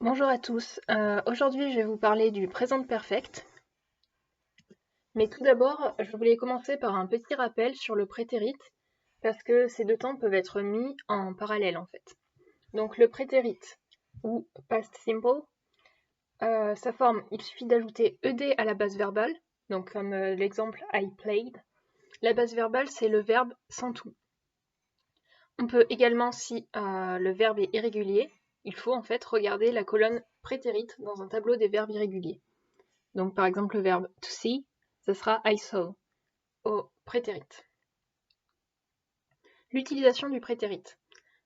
Bonjour à tous, aujourd'hui je vais vous parler du présent perfect. Mais tout d'abord, je voulais commencer par un petit rappel sur le prétérit, parce que ces deux temps peuvent être mis en parallèle en fait. Donc le prétérit, ou past simple, sa forme, il suffit d'ajouter ed à la base verbale, donc comme l'exemple I played. La base verbale, c'est le verbe sans tout. On peut également, si le verbe est irrégulier, il faut en fait regarder la colonne prétérit dans un tableau des verbes irréguliers. Donc par exemple le verbe to see, ce sera I saw au prétérit. L'utilisation du prétérit.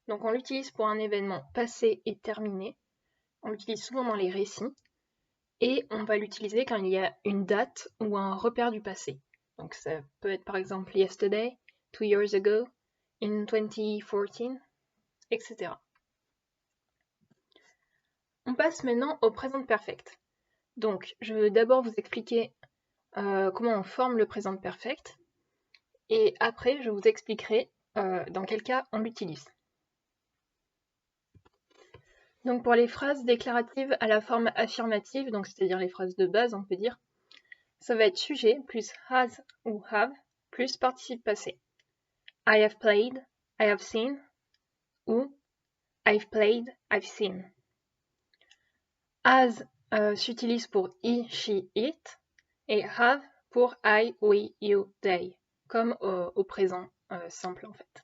Donc on l'utilise pour un événement passé et terminé. On l'utilise souvent dans les récits. Et on va l'utiliser quand il y a une date ou un repère du passé. Donc ça peut être par exemple yesterday, 2 years ago, in 2014, etc. On passe maintenant au présent perfect. Donc je vais d'abord vous expliquer comment on forme le présent perfect. Et après, je vous expliquerai dans quel cas on l'utilise. Donc pour les phrases déclaratives à la forme affirmative, donc c'est-à-dire les phrases de base, on peut dire, ça va être sujet plus has ou have plus participe passé. I have played, I have seen, ou I've played, I've seen. Has s'utilise pour he, she, it, et have pour I, we, you, they, comme au présent simple en fait.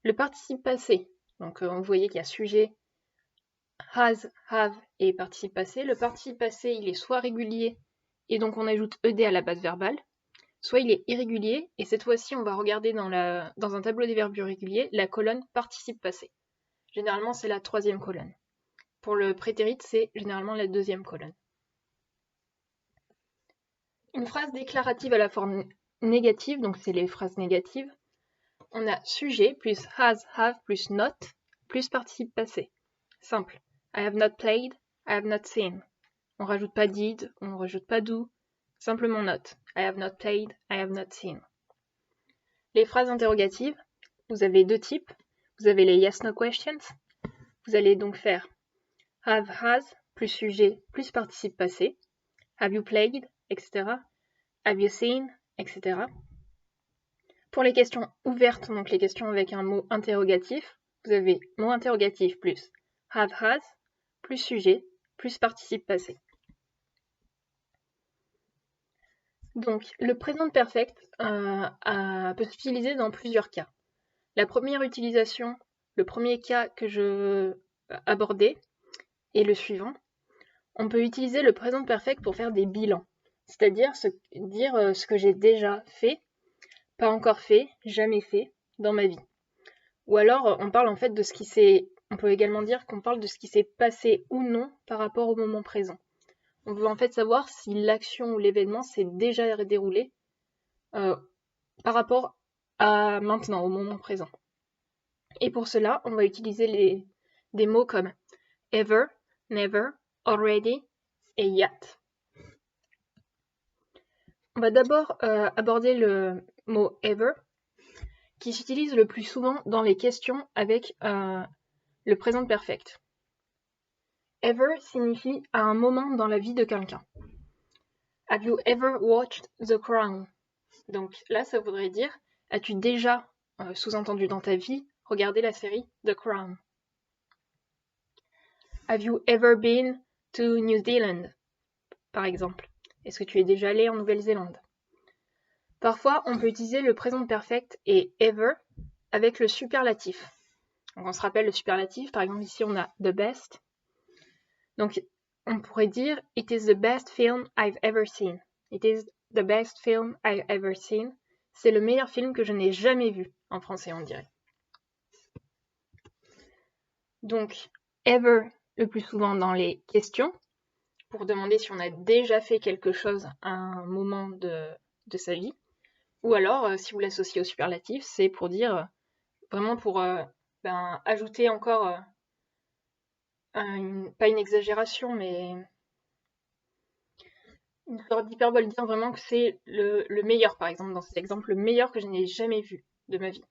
Le participe passé, donc vous voyez qu'il y a sujet, has, have et participe passé. Le participe passé, il est soit régulier, et donc on ajoute ed à la base verbale, soit il est irrégulier, et cette fois-ci on va regarder dans un tableau des verbes irréguliers la colonne participe passé. Généralement c'est la troisième colonne. Pour le prétérit, c'est généralement la deuxième colonne. Une phrase déclarative à la forme négative, donc c'est les phrases négatives, on a sujet plus has, have plus not plus participe passé. Simple. I have not played, I have not seen. On rajoute pas did, on rajoute pas do, simplement not. I have not played, I have not seen. Les phrases interrogatives, vous avez deux types. Vous avez les yes no questions. Vous allez donc faire have, has, plus sujet, plus participe passé. Have you played, etc. Have you seen, etc. Pour les questions ouvertes, donc les questions avec un mot interrogatif, vous avez mot interrogatif plus have, has, plus sujet, plus participe passé. Donc, le présent perfect peut s'utiliser dans plusieurs cas. La première utilisation, le premier cas que je veux aborder est le suivant. On peut utiliser le présent perfect pour faire des bilans, c'est-à-dire dire ce que j'ai déjà fait, pas encore fait, jamais fait dans ma vie. Ou alors, on parle en fait de ce qui s'est... On peut également dire qu'on parle de ce qui s'est passé ou non par rapport au moment présent. On veut en fait savoir si l'action ou l'événement s'est déjà déroulé par rapport à maintenant, au moment présent. Et pour cela, on va utiliser des mots comme ever, never, already et yet. On va d'abord aborder le mot ever, qui s'utilise le plus souvent dans les questions avec le présent perfect. Ever signifie à un moment dans la vie de quelqu'un. Have you ever watched The Crown? Donc là, ça voudrait dire, as-tu déjà, sous-entendu dans ta vie, regardé la série The Crown? Have you ever been to New Zealand? Par exemple. Est-ce que tu es déjà allé en Nouvelle-Zélande? Parfois, on peut utiliser le présent perfect et ever avec le superlatif. Donc on se rappelle le superlatif, par exemple ici on a the best. Donc on pourrait dire it is the best film I've ever seen. It is the best film I've ever seen. C'est le meilleur film que je n'ai jamais vu, en français on dirait. Donc ever le plus souvent dans les questions, pour demander si on a déjà fait quelque chose à un moment de sa vie. Ou alors, si vous l'associez au superlatif, c'est pour dire, vraiment pour ajouter encore, pas une exagération, mais une sorte d'hyperbole, dire vraiment que c'est le meilleur, par exemple, dans cet exemple, le meilleur que je n'ai jamais vu de ma vie.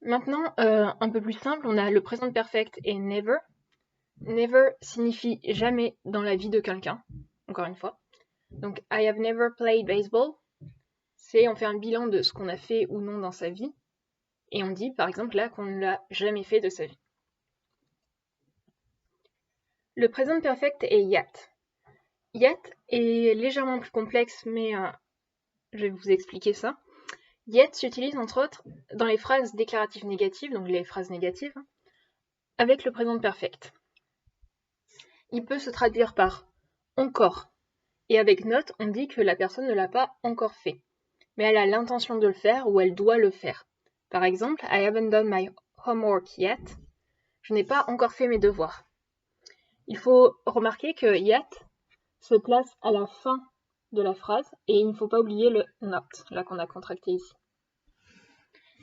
Maintenant, un peu plus simple, on a le présent perfect et never. Never signifie jamais dans la vie de quelqu'un, encore une fois. Donc, I have never played baseball. C'est on fait un bilan de ce qu'on a fait ou non dans sa vie. Et on dit, par exemple, là, qu'on ne l'a jamais fait de sa vie. Le présent perfect est yet. Yet est légèrement plus complexe, mais je vais vous expliquer ça. Yet s'utilise entre autres dans les phrases déclaratives négatives, donc les phrases négatives, avec le présent perfect. Il peut se traduire par encore. Et avec not, on dit que la personne ne l'a pas encore fait, mais elle a l'intention de le faire ou elle doit le faire. Par exemple, I haven't done my homework yet. Je n'ai pas encore fait mes devoirs. Il faut remarquer que yet se place à la fin de la phrase et il ne faut pas oublier le not, là qu'on a contracté ici.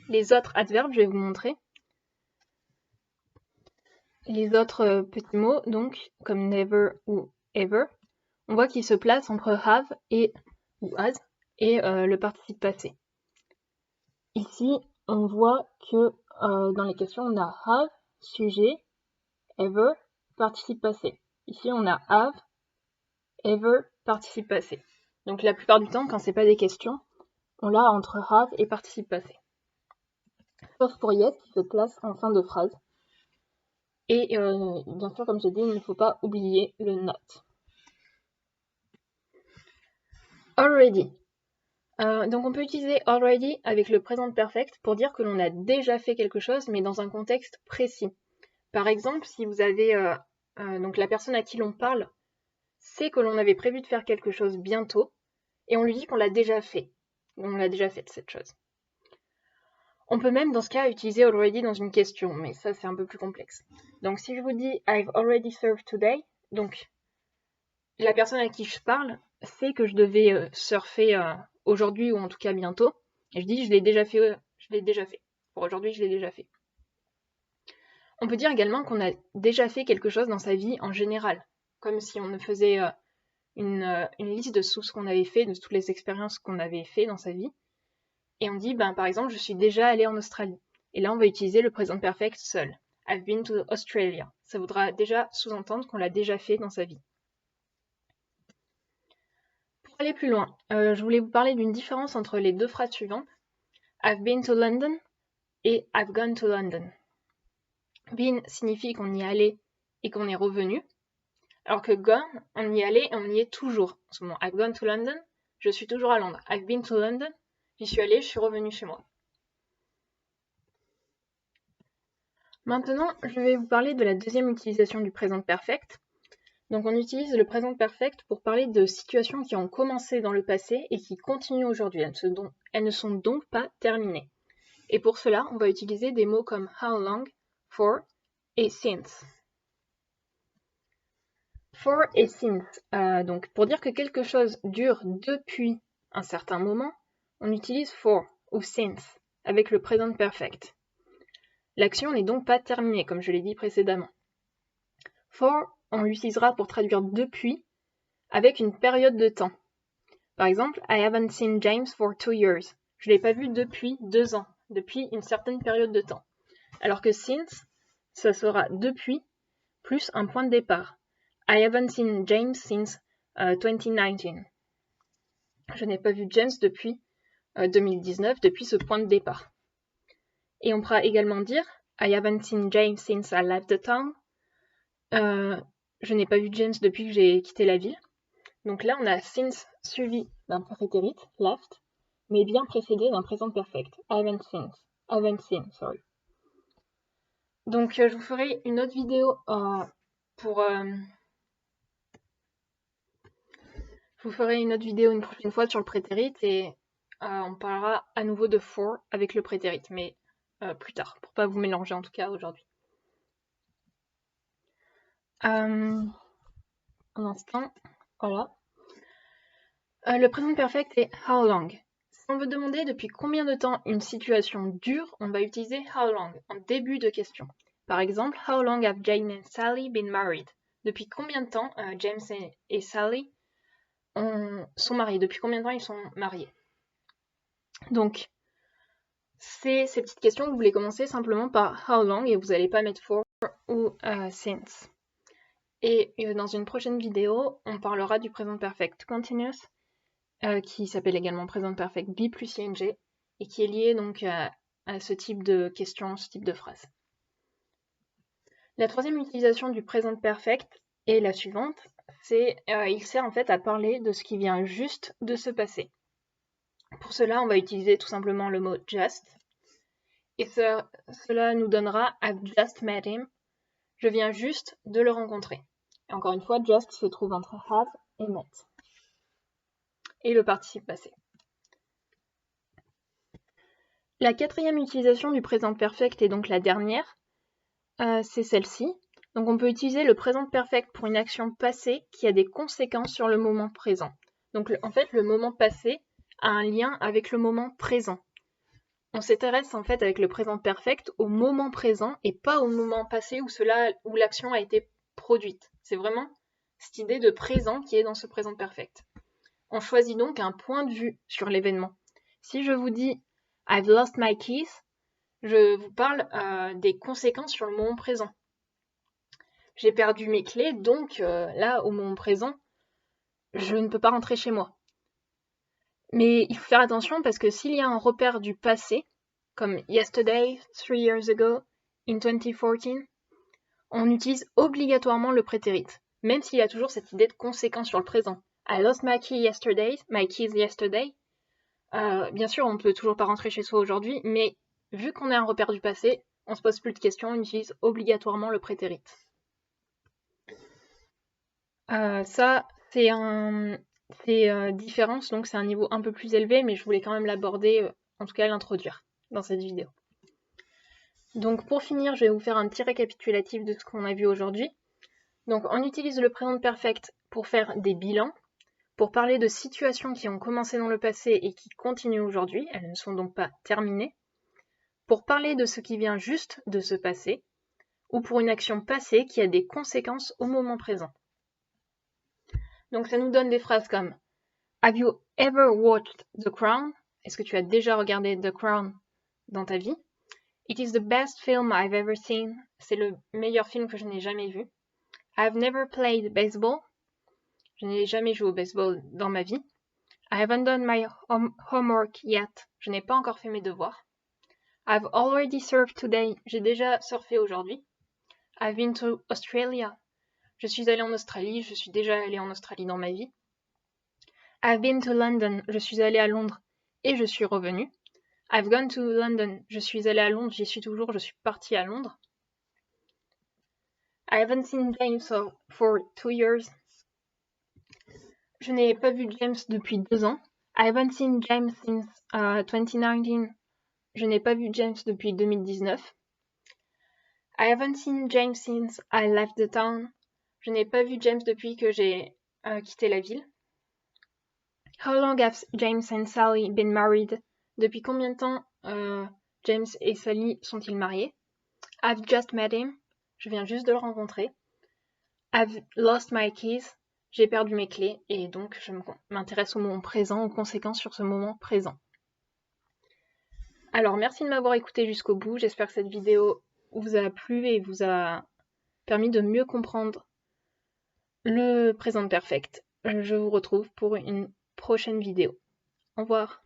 Les autres adverbes, je vais vous montrer. Les autres petits mots, donc, comme never ou ever, on voit qu'ils se placent entre have et ou has et le participe passé. Ici, on voit que dans les questions, on a have, sujet, ever, participe passé. Ici, on a have, ever, participe passé. Donc la plupart du temps, quand c'est pas des questions, on l'a entre have et participe passé. Sauf pour yet, qui se place en fin de phrase. Et bien sûr, comme j'ai dit, il ne faut pas oublier le not. Already. Donc on peut utiliser already avec le présent perfect pour dire que l'on a déjà fait quelque chose, mais dans un contexte précis. Par exemple, si vous avez donc la personne à qui l'on parle sait que l'on avait prévu de faire quelque chose bientôt, et on lui dit qu'on l'a déjà fait. On l'a déjà fait cette chose. On peut même dans ce cas utiliser already dans une question, mais ça c'est un peu plus complexe. Donc si je vous dis I've already served today, donc la personne à qui je parle sait que je devais surfer aujourd'hui ou en tout cas bientôt, et je dis je l'ai déjà fait. Pour aujourd'hui, je l'ai déjà fait. On peut dire également qu'on a déjà fait quelque chose dans sa vie en général, comme si on faisait une liste de tout ce qu'on avait fait, de toutes les expériences qu'on avait fait dans sa vie. Et on dit, par exemple, je suis déjà allée en Australie. Et là, on va utiliser le présent perfect seul. I've been to Australia. Ça voudra déjà sous-entendre qu'on l'a déjà fait dans sa vie. Pour aller plus loin, je voulais vous parler d'une différence entre les deux phrases suivantes. I've been to London et I've gone to London. Been signifie qu'on y est allé et qu'on est revenu, alors que gone, on y est allé et on y est toujours. En ce moment, I've gone to London, je suis toujours à Londres. I've been to London, j'y suis allée, je suis revenue chez moi. Maintenant, je vais vous parler de la deuxième utilisation du présent perfect. Donc on utilise le présent perfect pour parler de situations qui ont commencé dans le passé et qui continuent aujourd'hui. Elles ne sont donc pas terminées. Et pour cela, on va utiliser des mots comme how long, for et since. For et since. Donc pour dire que quelque chose dure depuis un certain moment, on utilise for ou since avec le présent perfect. L'action n'est donc pas terminée, comme je l'ai dit précédemment. For, on l'utilisera pour traduire depuis avec une période de temps. Par exemple, I haven't seen James for 2 years. Je ne l'ai pas vu depuis 2 ans, depuis une certaine période de temps. Alors que since, ça sera depuis plus un point de départ. I haven't seen James since 2019. Je n'ai pas vu James depuis 2019, depuis ce point de départ. Et on pourra également dire I haven't seen James since I left the town. Je n'ai pas vu James depuis que j'ai quitté la ville. Donc là, on a since suivi d'un prétérit, left, mais bien précédé d'un présent perfect. I haven't seen, sorry. Donc je vous ferai une autre vidéo je vous ferai une autre vidéo une prochaine fois sur le prétérit et on parlera à nouveau de for avec le prétérit, mais plus tard, pour pas vous mélanger en tout cas aujourd'hui. Un instant, voilà. Le présent perfect est how long. Si on veut demander depuis combien de temps une situation dure, on va utiliser how long en début de question. Par exemple, how long have Jane and Sally been married? Depuis combien de temps James et Sally sont mariés? Depuis combien de temps ils sont mariés? Donc, c'est ces petites questions que vous voulez commencer simplement par how long et vous n'allez pas mettre for ou since. Et dans une prochaine vidéo, on parlera du present perfect continuous, qui s'appelle également present perfect be plus ing, et qui est lié donc à ce type de questions, ce type de phrase. La troisième utilisation du present perfect est la suivante, c'est il sert en fait à parler de ce qui vient juste de se passer. Pour cela, on va utiliser tout simplement le mot just, et cela nous donnera I've just met him, je viens juste de le rencontrer. Et encore une fois, just se trouve entre have et met. Et le participe passé. La quatrième utilisation du présent perfect est donc la dernière, c'est celle-ci. Donc on peut utiliser le présent perfect pour une action passée qui a des conséquences sur le moment présent. Donc en fait, le moment passé a un lien avec le moment présent. On s'intéresse en fait avec le présent perfect au moment présent et pas au moment passé où l'action a été produite. C'est vraiment cette idée de présent qui est dans ce présent perfect. On choisit donc un point de vue sur l'événement. Si je vous dis I've lost my keys, je vous parle des conséquences sur le moment présent. J'ai perdu mes clés, donc là, au moment présent, je ne peux pas rentrer chez moi. Mais il faut faire attention parce que s'il y a un repère du passé, comme yesterday, 3 years ago, in 2014, on utilise obligatoirement le prétérit, même s'il y a toujours cette idée de conséquence sur le présent. I lost my keys yesterday. Bien sûr, on ne peut toujours pas rentrer chez soi aujourd'hui, mais vu qu'on a un repère du passé, on se pose plus de questions, on utilise obligatoirement le prétérit. Ça, c'est différence, donc c'est un niveau un peu plus élevé, mais je voulais quand même l'aborder, en tout cas l'introduire dans cette vidéo. Donc pour finir, je vais vous faire un petit récapitulatif de ce qu'on a vu aujourd'hui. Donc on utilise le présent perfect pour faire des bilans, pour parler de situations qui ont commencé dans le passé et qui continuent aujourd'hui, elles ne sont donc pas terminées, pour parler de ce qui vient juste de se passer, ou pour une action passée qui a des conséquences au moment présent. Donc ça nous donne des phrases comme Have you ever watched The Crown? Est-ce que tu as déjà regardé The Crown dans ta vie? It is the best film I've ever seen. C'est le meilleur film que je n'ai jamais vu. I've never played baseball. Je n'ai jamais joué au baseball dans ma vie. I haven't done my homework yet. Je n'ai pas encore fait mes devoirs. I've already surfed today. J'ai déjà surfé aujourd'hui. I've been to Australia. Je suis allée en Australie. Je suis déjà allée en Australie dans ma vie. I've been to London. Je suis allée à Londres et je suis revenue. I've gone to London. Je suis allée à Londres, j'y suis toujours, je suis partie à Londres. I haven't seen James for 2 years. Je n'ai pas vu James depuis 2 ans. I haven't seen James since 2019. Je n'ai pas vu James depuis 2019. I haven't seen James since I left the town. Je n'ai pas vu James depuis que j'ai quitté la ville. How long have James and Sally been married? Depuis combien de temps James et Sally sont-ils mariés? I've just met him. Je viens juste de le rencontrer. I've lost my keys. J'ai perdu mes clés et donc je m'intéresse au moment présent, aux conséquences sur ce moment présent. Alors merci de m'avoir écouté jusqu'au bout. J'espère que cette vidéo vous a plu et vous a permis de mieux comprendre le présent perfect. Je vous retrouve pour une prochaine vidéo. Au revoir.